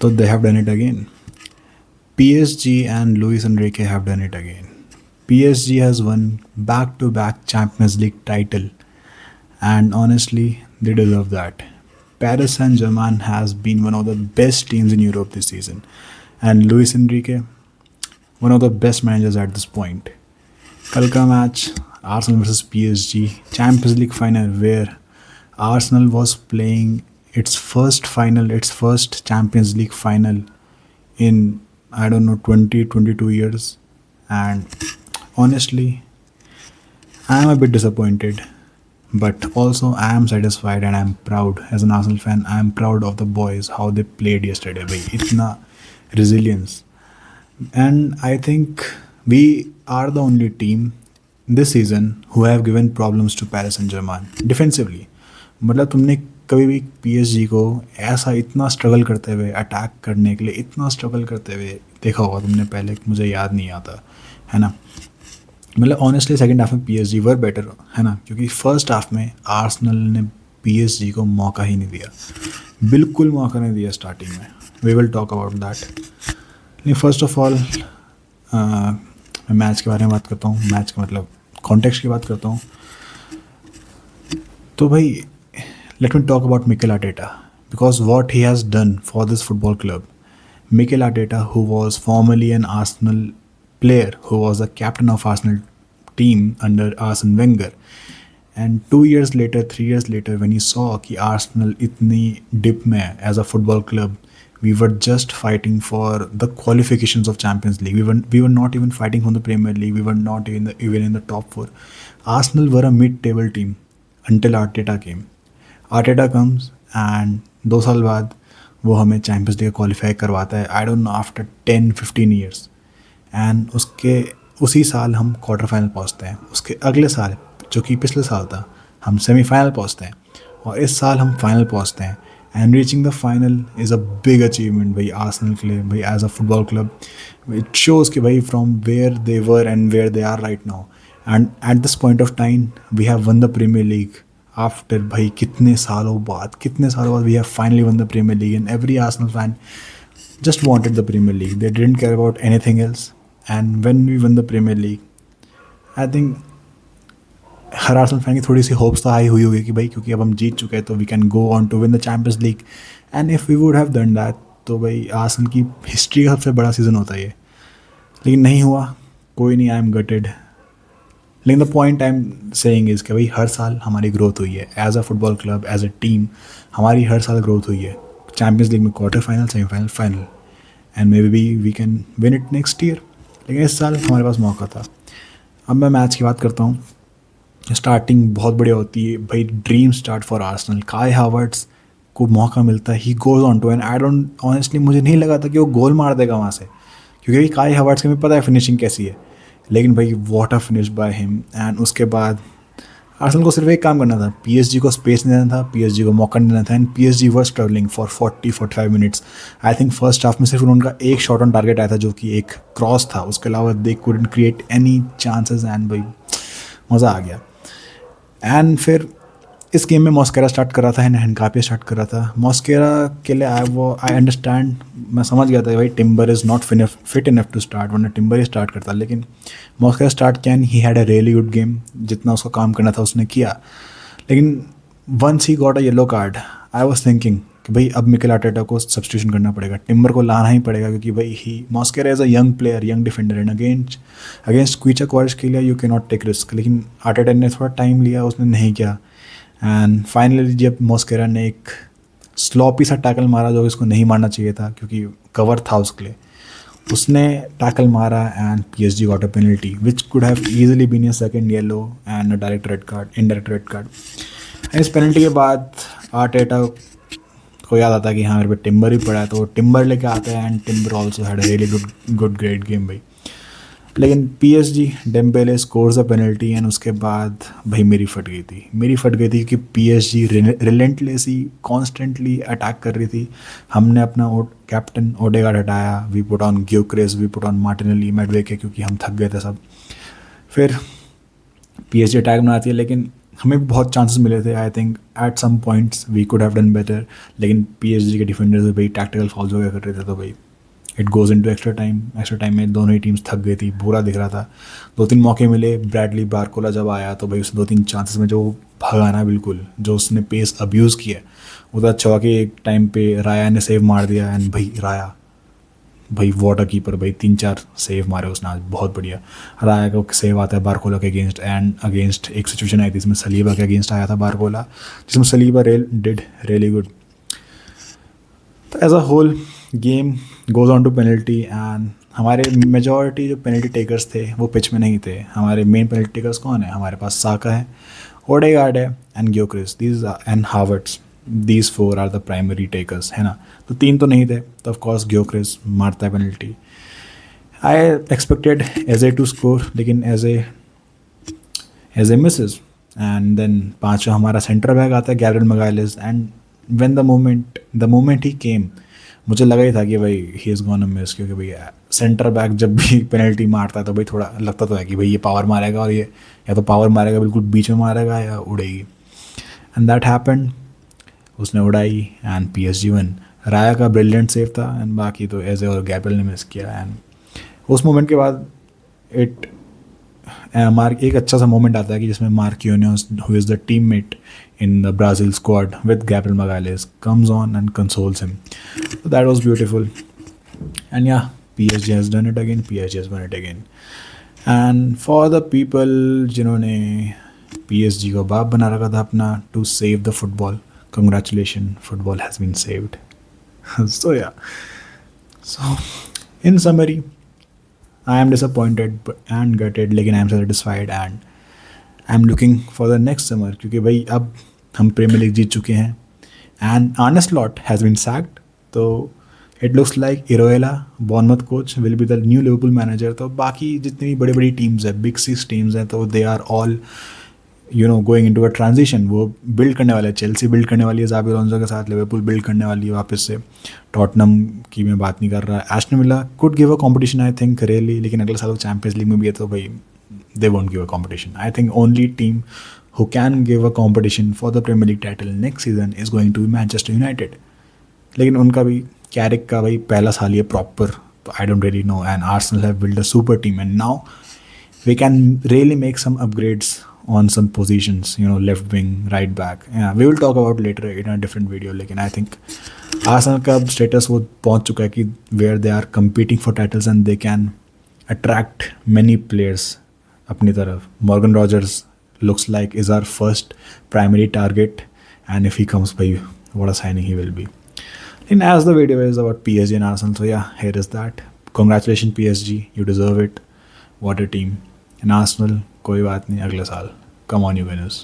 So they have done it again. PSG and Luis Enrique have done it again. PSG has won back-to-back Champions League title, and honestly, they deserve that. Paris Saint-Germain has been one of the best teams in Europe this season, and Luis Enrique, one of the best managers at this point. कल का match Arsenal versus PSG Champions League final where Arsenal was playing its first Champions League final in I don't know 22 years, and honestly I am a bit disappointed, but also I am satisfied and I am proud as an Arsenal fan. I am proud of the boys how they played yesterday. भाई इतना resilience, and I think we are the only team this season who have given problems to Paris Saint-Germain defensively. मतलब तुमने कभी भी PSG को ऐसा इतना struggle करते हुए अटैक करने के लिए इतना स्ट्रगल करते हुए देखा होगा तुमने पहले, मुझे याद नहीं आता है ना. मतलब ऑनेस्टली सेकंड हाफ में PSG वर बेटर है ना, क्योंकि फर्स्ट हाफ में आर्सेनल ने PSG को मौका ही नहीं दिया, बिल्कुल मौका नहीं दिया स्टार्टिंग में. We will talk about that. लेकिन फर्स्ट ऑफ ऑल मैं मैच के बारे में बात करता हूँ, मैच का मतलब कॉन्टेक्स्ट की बात करता हूँ. तो भाई let me talk about Mikel Arteta, because what he has done for this football club. Mikel Arteta, who was formerly an Arsenal player, who was the captain of Arsenal team under Arsene Wenger, and 2 years later, 3 years later, when he saw कि Arsenal इतनी dip में है as a football club, we were just fighting for the qualifications of Champions League. We were not even fighting for the Premier League. We were not even in the top 4. Arsenal were a mid-table team until Arteta came. Arteta comes and 2 साल बाद वो हमें champions league qualify करवाता है, I don't know after 10-15 years. And उसी साल हम quarter final पहुंचते हैं. उसके अगले साल जो कि पिछले साल था हम सेमीफाइनल पहुंचते हैं, और इस साल हम फाइनल पहुंचते हैं. And reaching the final is a big achievement भाई आर्सेनल के लिए. भाई as a football club it shows कि भाई from where they were and where they are right now, and at this point of time we have won the Premier League. After भाई कितने सालों बाद we have finally won the Premier League, and every Arsenal fan just wanted the Premier League. They didn't care about anything else. And when we won the Premier League, I think her Arsenal fan की थोड़ी सी hopes तो high हुई होगी कि भाई क्योंकि अब हम जीत चुके हैं तो we can go on to win the Champions League. And if we would have done that तो भाई आर्सेनल की हिस्ट्री का सबसे बड़ा सीज़न होता है ये. लेकिन नहीं हुआ, कोई नहीं, आई एम गटेड. लेकिन the point I am saying is कि भाई हर साल हमारी ग्रोथ हुई है as a football club, as a team. हमारी हर साल ग्रोथ हुई है. चैम्पियंस लीग में quarter final, semifinal, final, and maybe we can win it next year. लेकिन इस साल हमारे पास मौका था. अब मैं मैच की बात करता हूँ. स्टार्टिंग बहुत बढ़िया होती है भाई, dream start for Arsenal. Kai Havertz को मौका मिलता है, he goes on to, and I don't honestly मुझे नहीं लगा था कि वो गोल मार देगा वहाँ से, क्योंकि काई हावर्ट्स के भी पता है फिनिशिंग कैसी है. लेकिन भाई what a finish by him. And उसके बाद आर्सेनल को सिर्फ एक काम करना था, पीएसजी को स्पेस देना था, पीएसजी को मौका देना था. And PSG were struggling for 40-45 minutes. I think first half में सिर्फ उनका एक शॉट ऑन टारगेट आया था जो कि एक क्रॉस था. उसके अलावा they couldn't create any chances. And भाई मज़ा आ गया. एंड फिर इस गेम में मॉस्केरा स्टार्ट कर रहा था एंड हेनकापिया स्टार्ट कर रहा था. मॉस्केरा के लिए आई अंडरस्टैंड, मैं समझ गया था भाई Timber is not fit enough to start, वरना टिम्बर ही स्टार्ट करता. लेकिन मॉस्केरा स्टार्ट किया and he had a really good game. जितना उसको काम करना था उसने किया. लेकिन once he got a yellow card I was thinking कि भाई अब मिकेल आर्टेटा को सब्स्टिट्यूशन करना पड़ेगा, टिम्बर को लाना ही पड़ेगा, क्योंकि भाई ही Mosquera as a young player, young defender, and against क्वीचा क्वारिश के लिए you can not take risk. लेकिन आर्टेटा ने थोड़ा टाइम लिया, उसने नहीं किया. एंड फाइनली जब मॉस्केरा ने एक स्लॉपी सा टैकल मारा जो इसको नहीं मारना चाहिए था क्योंकि कवर था उसके लिए, उसने टैकल मारा and PSG got a penalty which could have easily been a second yellow and a direct red card, indirect red card. इस पेनल्टी के बाद आर्टेटा को याद आता है कि हाँ मेरे पे टिम्बर ही पड़ा है, तो टिम्बर लेके आते हैं. And timber also had a really good great game भाई. लेकिन PSG Dembélé scores a penalty and उसके बाद भाई मेरी फट गई थी कि पीएसजी रिलेंटलेसली कॉन्स्टेंटली अटैक कर रही थी. हमने अपना कैप्टन ओडेगार्ड हटाया, we put on Gyokeres, we put on Martinelli, Madueke, क्योंकि हम थक गए थे सब. फिर पीएसजी अटैक बनाती है, लेकिन हमें भी बहुत चांसेस मिले थे, I think at some points we could have done better, लेकिन पीएसजी के डिफेंडर्स भाई टैक्टिकल फॉल्स वगैरह कर रहे थे, तो भाई it goes into extra time में दोनों ही टीम्स थक गई थी, बुरा दिख रहा था। 2-3 मौके मिले, ब्रैडली बारकोला जब आया तो भाई उसने 2-3 चांसेस में जो भगाना, बिल्कुल जो उसने पेस अब्यूज़ किया, वो तो अच्छा हुआ कि एक टाइम पे राया ने सेव मार दिया। एंड भाई राया, भाई वाटर कीपर, भाई 3-4 सेव मारे उसने आज, बहुत बढ़िया। राया का सेव आता है बारकोला के अगेंस्ट, एंड अगेंस्ट एक सिचुएशन आई थी इसमें सलीबा के अगेंस्ट आया था बारकोला, जिसमें सलीबा डिड रियली गुड। तो as a whole game goes on to penalty, and हमारे मेजॉरिटी जो पेनल्टी टेकर्स थे वो पिच में नहीं थे। हमारे मेन पेनल्टी टेकर्स कौन है? हमारे पास साका है, ओडेगार्ड है, and Gyokeres, these and Havertz, these 4 are the primary takers, है ना। तो 3 तो नहीं थे, तो ऑफकोर्स ग्योक्रिस मारता है penalty. I expected AJ to score, लेकिन एजे मिसेस। एंड देन पाँचवा हमारा सेंटर बैक आता है Gabriel Magalhaes, and when the moment he came, मुझे लगा ही था कि भाई ही इज़ गोना मिस, क्योंकि भाई सेंटर बैक जब भी पेनल्टी मारता है तो भाई थोड़ा लगता तो है कि भाई ये पावर मारेगा, और ये या तो पावर मारेगा बिल्कुल बीच में मारेगा या उड़ेगी। एंड दैट हैपेंड, उसने उड़ाई एंड पीएसजी वन। राया का ब्रिलियंट सेव था, एंड बाकी तो एजे और गैब्रियल ने मिस किया। एंड उस मोमेंट के बाद इट मार्क एक अच्छा सा मोमेंट आता है कि जिसमें Marquinhos, who is the teammate in the Brazil squad with Gabriel Magalhaes, comes on and consoles him. So that was beautiful. And yeah, PSG has done it again. PSG has won it again. And for the people जिन्होंने PSG को बाप बना रखा था अपना to save the football, congratulations, football has been saved. So yeah. So in summary, I am disappointed and gutted, लेकिन I am satisfied and I am looking for the next summer, क्योंकि भाई अब हम प्रीमियर लीग जीत चुके हैं and Arne Slot has been sacked. तो it looks like Iraola, Bournemouth coach, will be the new Liverpool manager. तो बाकी जितनी भी बड़ी बड़ी टीम्स है, बिग 6 टीम्स हैं, तो they are all going into a transition. वो बिल्ड करने वाले हैं, चेल्सी बिल्ड करने वाली है ज़ाबी अलोंसो के साथ, लिवरपूल बिल्ड करने वाली है वापस से। टॉटनम की मैं बात नहीं कर रहा, Aston villa could give a competition I think really, लेकिन अगले साल वो चैंपियंस लीग में भी है, तो भाई they won't give a competition. I think only team who can give a competition for the Premier League title next season is going to be Manchester United. लेकिन उनका भी कैरिक का भाई पहला साल ये प्रॉपर, तो I don't really know. And Arsenal have built a super team, and now we can really make some upgrades on some positions, left wing, right back. Yeah, we will talk about later in a different video. लेकिन I think Arsenal का status वो पहुंच चुका है कि where they are competing for titles and they can attract many players अपनी तरफ. Morgan Rogers looks like is our first primary target, and if he comes by, what a signing he will be. And as the video is about PSG and Arsenal, so yeah, here is that. Congratulations PSG, you deserve it. What a team. And Arsenal, कोई बात नहीं, अगले साल. Come on you winners.